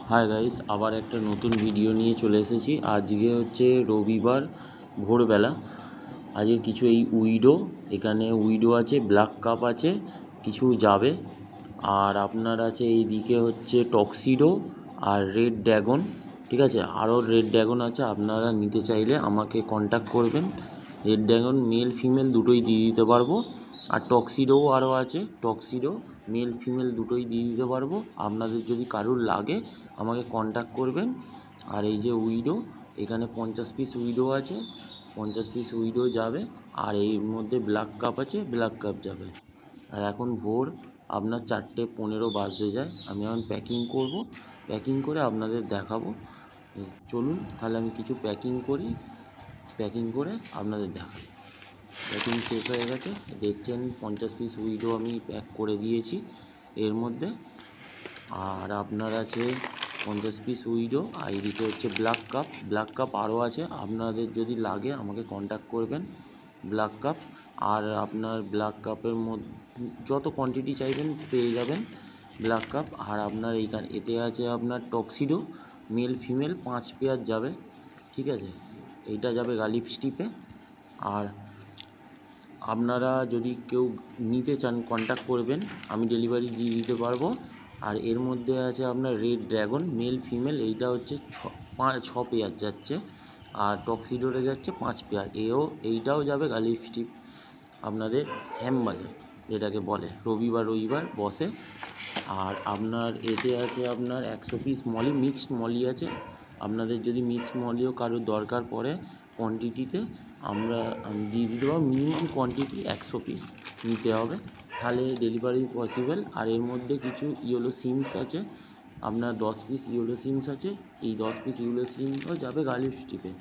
Hi guys, আবার একটা নতুন ভিডিও নিয়ে চলে এসেছি। আজকে হচ্ছে রবিবার ভোরবেলা। আজকে কিছু এই উইডো, এখানে উইডো আছে, ব্ল্যাক কাপ আছে, কিছু যাবে। আর আপনার আছে এইদিকে হচ্ছে টক্সিডো আর রেড ড্রাগন, ঠিক আছে। আরও রেড ড্রাগন আছে, আপনারা নিতে চাইলে আমাকে কন্ট্যাক্ট করবেন। রেড ড্রাগন মেল ফিমেল দুটোই দিয়ে দিতে পারবো। আর টক্সিডোও আরও আছে, টক্সিডো মেল ফিমেল দুটোই দিয়ে দিতে পারবো। আপনাদের যদি কারুর লাগে আমাকে কন্ট্যাক্ট করবেন। আর এই যে উইডো, এখানে 50 পিস উইডো আছে, 50 পিস উইডো যাবে। আর এর মধ্যে ব্ল্যাক কাপ আছে, ব্ল্যাক কাপ যাবে। আর এখন ভোর আপনার 4:15 বাজতে যায়। আমি এখন প্যাকিং করব, প্যাকিং করে আপনাদের দেখাবো। চলুন তাহলে আমি কিছু প্যাকিং করি, প্যাকিং করে আপনাদের দেখাই। প্যাকিং শেষ হয়ে গেছে, দেখছেন 50 পিস উইডো আমি প্যাক করে দিয়েছি এর মধ্যে। আর আপনার আছে 50 পিস উইডো, আর এদিকে হচ্ছে ব্ল্যাক কাপ, ব্ল্যাক কাপ আরও আছে। আপনাদের যদি লাগে আমাকে কন্ট্যাক্ট করবেন। ব্ল্যাক কাপ, আর আপনার ব্ল্যাক কাপের মধ্যে যত কোয়ান্টিটি চাইবেন পেয়ে যাবেন ব্ল্যাক কাপ। আর আপনার এইখানে এতে আছে আপনার টক্সিডো মেল ফিমেল 5 পেয়ার যাবে, ঠিক আছে। এইটা যাবে গালিফ স্টিপে। আর আপনারা যদি কেউ নিতে চান কন্ট্যাক্ট করবেন, আমি ডেলিভারি দিয়ে দিতে পারবো। আর এর মধ্যে আছে আপনার রেড ড্রাগন মেল ফিমেল, এইটা হচ্ছে 6 পেয়ার যাচ্ছে। আর টক্সিডোরে যাচ্ছে 5 পেয়ার। এইটাও যাবে গালিফ স্টিপ, আপনাদের শ্যামবাজার যেটাকে বলে, রবিবার বসে। আর আপনার এতে আছে আপনার 100 পিস মলি, মিক্সড মলি আছে। আপনাদের যদি মিক্সড মলিও কারোর দরকার পড়ে কোয়ান্টিটিতে, আমি দিয়ে দিতে পারবো। মিনিমাম কোয়ান্টিটি 100 পিস নিতে হবে, তাহলে ডেলিভারি পসিবল। আর এর মধ্যে কিছু ইয়েলো সিমস আছে, আপনার 10 পিস ইয়েলো সিমস আছে। এই 10 পিস ইয়েলো সিমও যাবে গালিফ স্টিপে।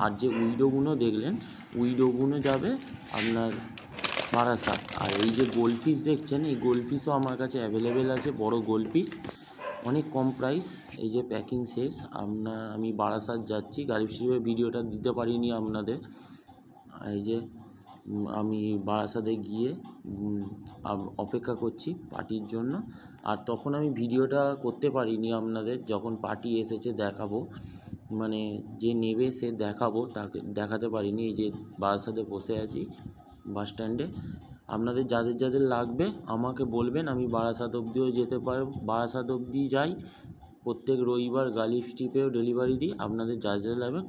আর যে উইডোগুলো দেখলেন, উইডোগুলো যাবে আপনার বারাসাত। আর এই যে গোল্ড ফিশ দেখছেন, এই গোল্ড ফিশও আমার কাছে অ্যাভেলেবেল আছে, বড় গোল্ড ফিশ, অনেক কম প্রাইস। এই যে প্যাকিং শেষ, আমি বারাসাত যাচ্ছি। গালিফ স্টিপের ভিডিওটা দিতে পারিনি আপনাদের। এই যে আমি বারাসাতে গিয়ে অপেক্ষা করছি পার্টির জন্য। আর তখন আমি ভিডিওটা করতে পারিনি আপনাদের, যখন পার্টি এসেছে দেখাবো, মানে যে নেবে সে দেখাবো, তাকে দেখাতে পারিনি। এই যে বারাসাতে বসে আছি বাস স্ট্যান্ডে। আপনাদের যাদের যাদের লাগবে আমাকে বলবেন, আমি বারাসাত অবধিও যেতে পারবো, বারাসাত অবধি যাই প্রত্যেক রবিবার। গালিফ স্টিপেও ডেলিভারি দিই। আপনাদের যা যা লাগবে